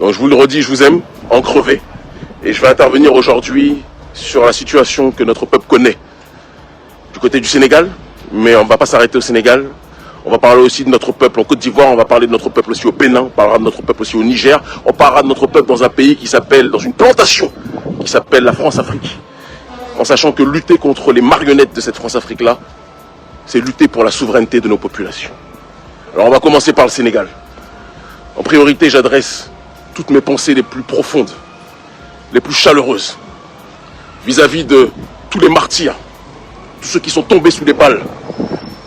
Donc je vous le redis, je vous aime, en crevé. Et je vais intervenir aujourd'hui sur la situation que notre peuple connaît du côté du Sénégal, mais on ne va pas s'arrêter au Sénégal. On va parler aussi de notre peuple en Côte d'Ivoire, on va parler de notre peuple aussi au Bénin, on parlera de notre peuple aussi au Niger, on parlera de notre peuple dans un pays qui s'appelle, dans une plantation qui s'appelle la France-Afrique. En sachant que lutter contre les marionnettes de cette France-Afrique-là, c'est lutter pour la souveraineté de nos populations. Alors on va commencer par le Sénégal. En priorité, j'adresse toutes mes pensées les plus profondes, les plus chaleureuses, vis-à-vis de tous les martyrs, tous ceux qui sont tombés sous les balles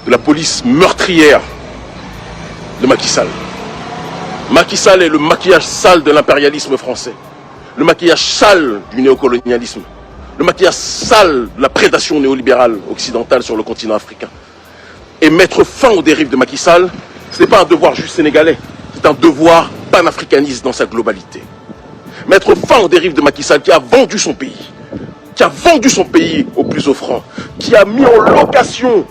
de la police meurtrière de Macky Sall. Macky Sall est le maquillage sale de l'impérialisme français, le maquillage sale du néocolonialisme, le maquillage sale de la prédation néolibérale occidentale sur le continent africain. Et mettre fin aux dérives de Macky Sall, ce n'est pas un devoir juste sénégalais, c'est un devoir panafricaniste dans sa globalité. Mettre fin aux dérives de Macky Sall qui a vendu son pays au plus offrant, qui a mis en location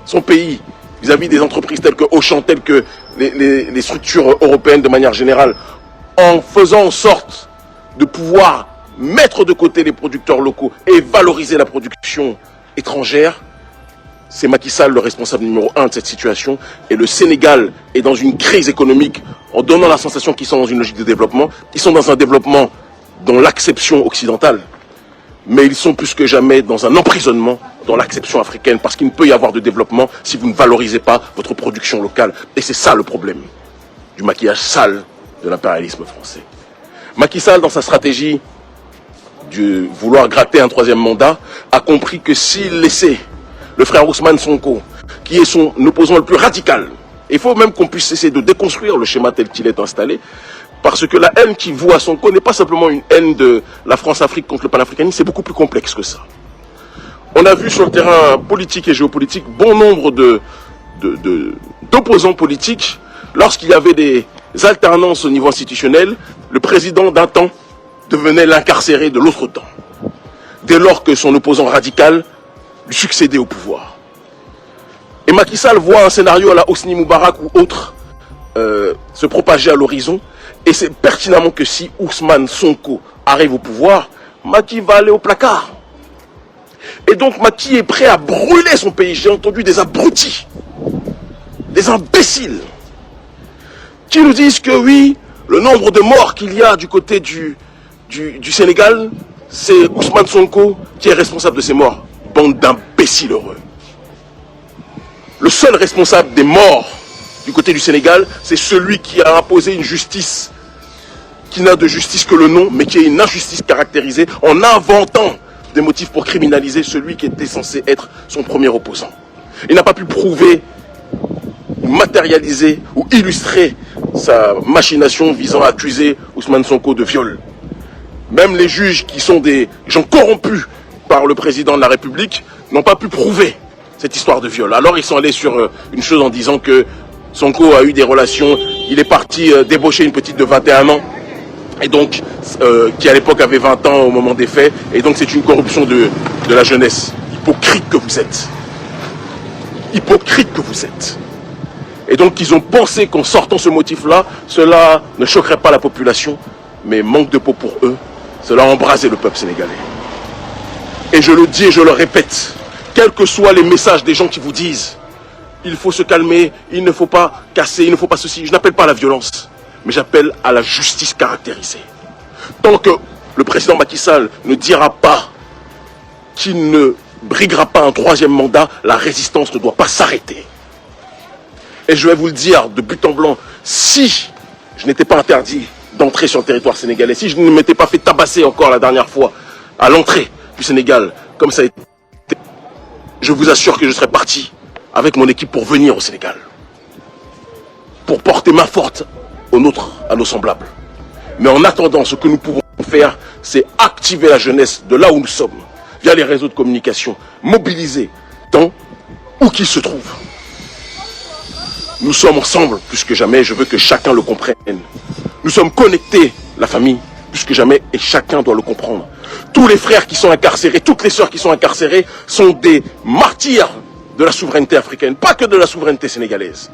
son pays vis-à-vis des entreprises telles que Auchan, telles que les structures européennes de manière générale, en faisant en sorte de pouvoir mettre de côté les producteurs locaux et valoriser la production étrangère. C'est Macky Sall le responsable numéro 1 de cette situation. Et le Sénégal est dans une crise économique en donnant la sensation qu'ils sont dans une logique de développement. Ils sont dans un développement dans l'acception occidentale. Mais ils sont plus que jamais dans un emprisonnement dans l'acception africaine, parce qu'il ne peut y avoir de développement si vous ne valorisez pas votre production locale. Et c'est ça le problème du maquillage sale de l'impérialisme français. Macky Sall, dans sa stratégie de vouloir gratter un troisième mandat, a compris que s'il laissait le frère Ousmane Sonko, qui est son opposant le plus radical, il faut même qu'on puisse essayer de déconstruire le schéma tel qu'il est installé, parce que la haine qu'il voue à Sonko n'est pas simplement une haine de la France-Afrique contre le panafricanisme, c'est beaucoup plus complexe que ça. On a vu sur le terrain politique et géopolitique bon nombre d'opposants politiques. Lorsqu'il y avait des alternances au niveau institutionnel, le président d'un temps devenait l'incarcéré de l'autre temps, dès lors que son opposant radical lui succédait au pouvoir. Et Macky Sall voit un scénario à la Hosni Moubarak ou autre se propager à l'horizon, et c'est pertinemment que si Ousmane Sonko arrive au pouvoir, Macky va aller au placard. Et donc Macky est prêt à brûler son pays. J'ai entendu des abrutis, des imbéciles, qui nous disent que oui, le nombre de morts qu'il y a du côté du Sénégal, c'est Ousmane Sonko qui est responsable de ces morts. Bande d'imbéciles heureux. Le seul responsable des morts du côté du Sénégal, c'est celui qui a imposé une justice qui n'a de justice que le nom, mais qui est une injustice caractérisée en inventant des motifs pour criminaliser celui qui était censé être son premier opposant. Il n'a pas pu prouver, matérialiser ou illustrer sa machination visant à accuser Ousmane Sonko de viol. Même les juges qui sont des gens corrompus par le président de la République n'ont pas pu prouver cette histoire de viol. Alors ils sont allés sur une chose en disant que Sonko a eu des relations, il est parti débaucher une petite de 21 ans, et donc qui à l'époque avait 20 ans au moment des faits, et donc c'est une corruption de la jeunesse. Hypocrite que vous êtes. Hypocrite que vous êtes. Et donc ils ont pensé qu'en sortant ce motif-là, cela ne choquerait pas la population, mais manque de peau pour eux, cela a embrasé le peuple sénégalais. Et je le dis et je le répète, quels que soient les messages des gens qui vous disent il faut se calmer, il ne faut pas casser, il ne faut pas ceci, je n'appelle pas à la violence, mais j'appelle à la justice caractérisée. Tant que le président Macky Sall ne dira pas qu'il ne briguera pas un troisième mandat, la résistance ne doit pas s'arrêter. Et je vais vous le dire de but en blanc, si je n'étais pas interdit d'entrer sur le territoire sénégalais, si je ne m'étais pas fait tabasser encore la dernière fois à l'entrée du Sénégal, comme ça a été, je vous assure que je serais parti avec mon équipe pour venir au Sénégal, pour porter main forte aux nôtres, à nos semblables. Mais en attendant, ce que nous pouvons faire, c'est activer la jeunesse de là où nous sommes, via les réseaux de communication, mobiliser tant où qu'ils se trouvent. Nous sommes ensemble plus que jamais, je veux que chacun le comprenne. Nous sommes connectés, la famille, plus que jamais, et chacun doit le comprendre. Tous les frères qui sont incarcérés, toutes les sœurs qui sont incarcérées sont des martyrs de la souveraineté africaine, pas que de la souveraineté sénégalaise.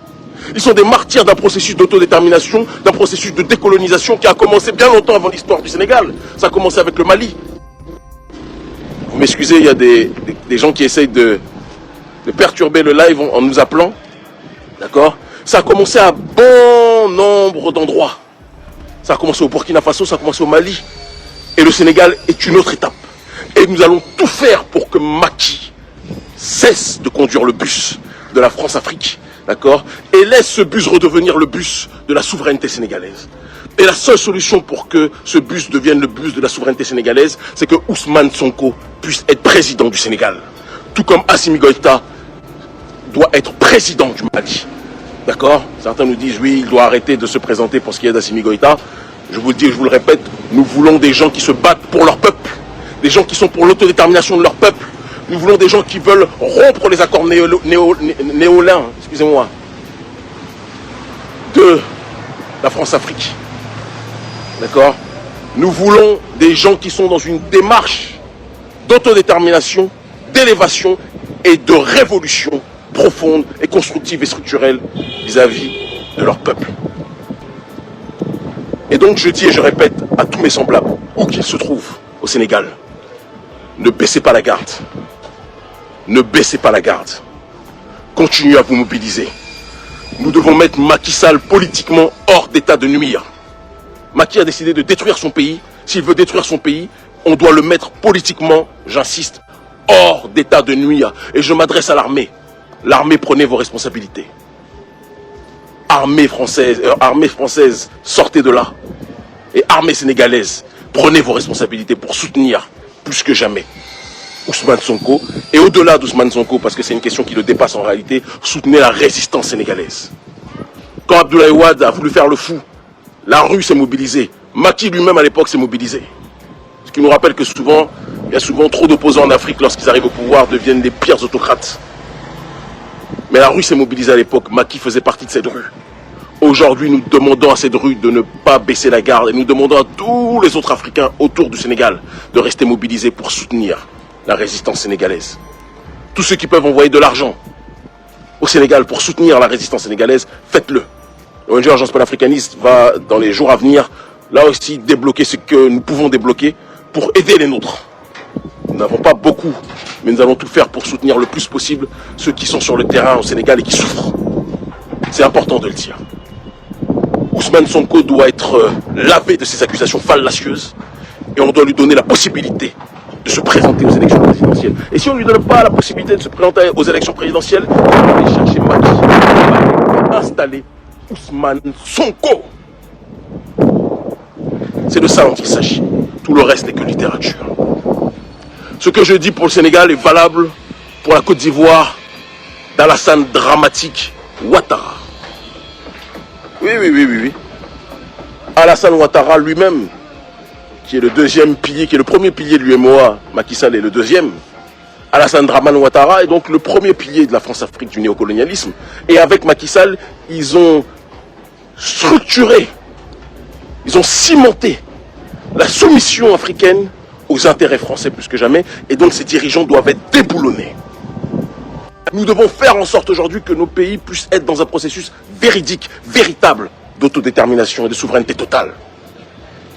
Ils sont des martyrs d'un processus d'autodétermination, d'un processus de décolonisation qui a commencé bien longtemps avant l'histoire du Sénégal. Ça a commencé avec le Mali. Vous m'excusez, il y a des gens qui essayent de perturber le live en nous appelant. D'accord? Ça a commencé à bon nombre d'endroits. Ça a commencé au Burkina Faso, ça a commencé au Mali. Et le Sénégal est une autre étape. Et nous allons tout faire pour que Macky cesse de conduire le bus de la France-Afrique, d'accord, et laisse ce bus redevenir le bus de la souveraineté sénégalaise. Et la seule solution pour que ce bus devienne le bus de la souveraineté sénégalaise, c'est que Ousmane Sonko puisse être président du Sénégal. Tout comme Assimi Goïta doit être président du Mali. D'accord? Certains nous disent, oui, il doit arrêter de se présenter pour ce qui est d'Assimi Goïta. Je vous le dis et je vous le répète, nous voulons des gens qui se battent pour leur peuple, des gens qui sont pour l'autodétermination de leur peuple. Nous voulons des gens qui veulent rompre les accords néolins, excusez-moi, de la France-Afrique. D'accord? Nous voulons des gens qui sont dans une démarche d'autodétermination, d'élévation et de révolution profonde et constructive et structurelle vis-à-vis de leur peuple. Et donc je dis et je répète à tous mes semblables, où qu'ils se trouvent au Sénégal, ne baissez pas la garde. Ne baissez pas la garde. Continuez à vous mobiliser. Nous devons mettre Macky Sall politiquement hors d'état de nuire. Macky a décidé de détruire son pays. S'il veut détruire son pays, on doit le mettre politiquement, j'insiste, hors d'état de nuire. Et je m'adresse à l'armée. L'armée, prenez vos responsabilités. Armée française, sortez de là. Et armée sénégalaise, prenez vos responsabilités pour soutenir plus que jamais Ousmane Sonko. Et au-delà d'Ousmane Sonko, parce que c'est une question qui le dépasse en réalité, soutenez la résistance sénégalaise. Quand Abdoulaye Wade a voulu faire le fou, la rue s'est mobilisée. Macky lui-même à l'époque s'est mobilisé. Ce qui nous rappelle que souvent, il y a souvent trop d'opposants en Afrique lorsqu'ils arrivent au pouvoir, deviennent les pires autocrates. Mais la rue s'est mobilisée à l'époque, Macky faisait partie de cette rue. Aujourd'hui, nous demandons à cette rue de ne pas baisser la garde et nous demandons à tous les autres Africains autour du Sénégal de rester mobilisés pour soutenir la résistance sénégalaise. Tous ceux qui peuvent envoyer de l'argent au Sénégal pour soutenir la résistance sénégalaise, faites-le. L'ONG Agence panafricaniste va, dans les jours à venir, là aussi débloquer ce que nous pouvons débloquer pour aider les nôtres. Nous n'avons pas beaucoup, mais nous allons tout faire pour soutenir le plus possible ceux qui sont sur le terrain au Sénégal et qui souffrent. C'est important de le dire. Ousmane Sonko doit être lavé de ses accusations fallacieuses et on doit lui donner la possibilité de se présenter aux élections présidentielles. Et si on ne lui donne pas la possibilité de se présenter aux élections présidentielles, il va aller chercher Macky et installer Ousmane Sonko. C'est de ça dont il s'agit. Tout le reste n'est que littérature. Ce que je dis pour le Sénégal est valable pour la Côte d'Ivoire d'Alassane Dramatique Ouattara. Oui. Alassane Ouattara lui-même, qui est le deuxième pilier, qui est le premier pilier de l'UMOA, Macky Sall est le deuxième. Alassane Dramane Ouattara est donc le premier pilier de la France-Afrique du néocolonialisme. Et avec Macky Sall, ils ont structuré, ils ont cimenté la soumission africaine aux intérêts français plus que jamais. Et donc ces dirigeants doivent être déboulonnés. Nous devons faire en sorte aujourd'hui que nos pays puissent être dans un processus véridique, véritable d'autodétermination et de souveraineté totale.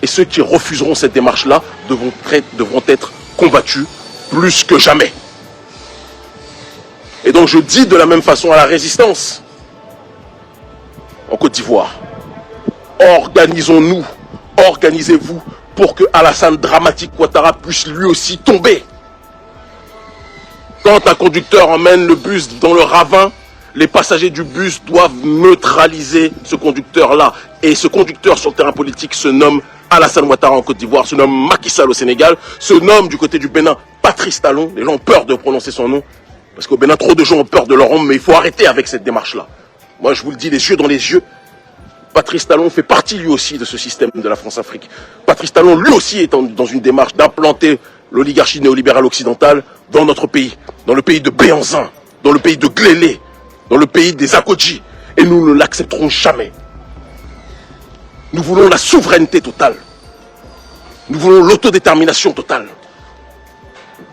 Et ceux qui refuseront cette démarche-là devront être combattus plus que jamais. Et donc je dis de la même façon à la résistance en Côte d'Ivoire, organisons-nous, organisez-vous pour que Alassane Dramatique Ouattara puisse lui aussi tomber. Quand un conducteur emmène le bus dans le ravin, les passagers du bus doivent neutraliser ce conducteur-là. Et ce conducteur sur le terrain politique se nomme Alassane Ouattara en Côte d'Ivoire, se nomme Macky Sall au Sénégal, se nomme du côté du Bénin Patrice Talon. Les gens ont peur de prononcer son nom, parce qu'au Bénin, trop de gens ont peur de leur nom, mais il faut arrêter avec cette démarche-là. Moi, je vous le dis, les yeux dans les yeux, Patrice Talon fait partie lui aussi de ce système de la France-Afrique. Patrice Talon, lui aussi, est dans une démarche d'implanter l'oligarchie néolibérale occidentale dans notre pays, dans le pays de Béhanzin, dans le pays de Glélé, dans le pays des Akodji. Et nous ne l'accepterons jamais. Nous voulons la souveraineté totale. Nous voulons l'autodétermination totale.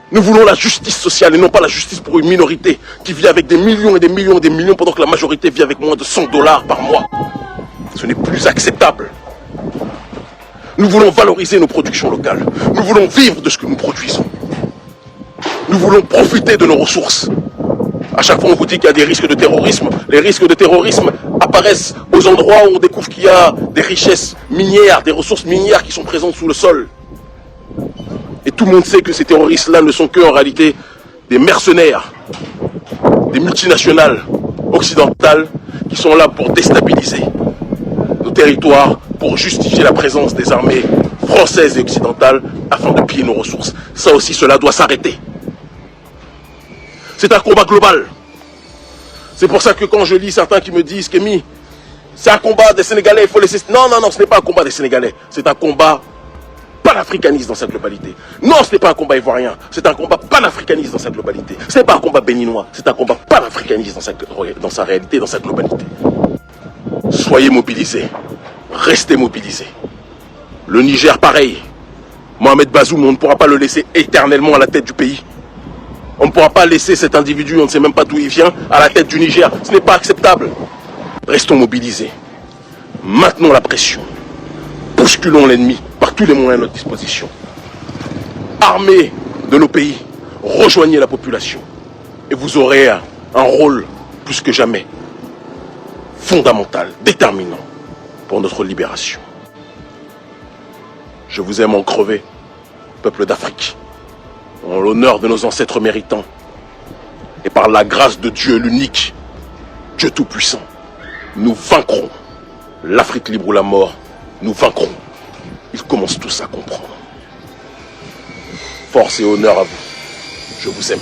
Nous voulons la justice sociale et non pas la justice pour une minorité qui vit avec des millions et des millions et des millions pendant que la majorité vit avec moins de $100 par mois. Ce n'est plus acceptable. Nous voulons valoriser nos productions locales. Nous voulons vivre de ce que nous produisons. Nous voulons profiter de nos ressources. À chaque fois on vous dit qu'il y a des risques de terrorisme. Les risques de terrorisme apparaissent aux endroits où on découvre qu'il y a des richesses minières, des ressources minières qui sont présentes sous le sol. Et tout le monde sait que ces terroristes-là ne sont qu'en réalité des mercenaires, des multinationales occidentales qui sont là pour déstabiliser nos territoires, pour justifier la présence des armées françaises et occidentales afin de piller nos ressources. Ça aussi, cela doit s'arrêter. C'est un combat global. C'est pour ça que quand je lis certains qui me disent Kémy, c'est un combat des Sénégalais, il faut laisser... Non, non, non, ce n'est pas un combat des Sénégalais. C'est un combat panafricaniste dans sa globalité. Non, ce n'est pas un combat ivoirien. C'est un combat panafricaniste dans sa globalité. Ce n'est pas un combat béninois. C'est un combat panafricaniste dans sa réalité, dans sa globalité. Soyez mobilisés. Restez mobilisés. Le Niger, pareil. Mohamed Bazoum, on ne pourra pas le laisser éternellement à la tête du pays. On ne pourra pas laisser cet individu, on ne sait même pas d'où il vient, à la tête du Niger. Ce n'est pas acceptable. Restons mobilisés. Maintenons la pression. Bousculons l'ennemi par tous les moyens à notre disposition. Armés de nos pays, rejoignez la population. Et vous aurez un rôle plus que jamais fondamental, déterminant pour notre libération. Je vous aime en crever, peuple d'Afrique, en l'honneur de nos ancêtres méritants, et par la grâce de Dieu l'unique, Dieu tout-puissant, nous vaincrons. L'Afrique libre ou la mort, nous vaincrons. Ils commencent tous à comprendre. Force et honneur à vous. Je vous aime.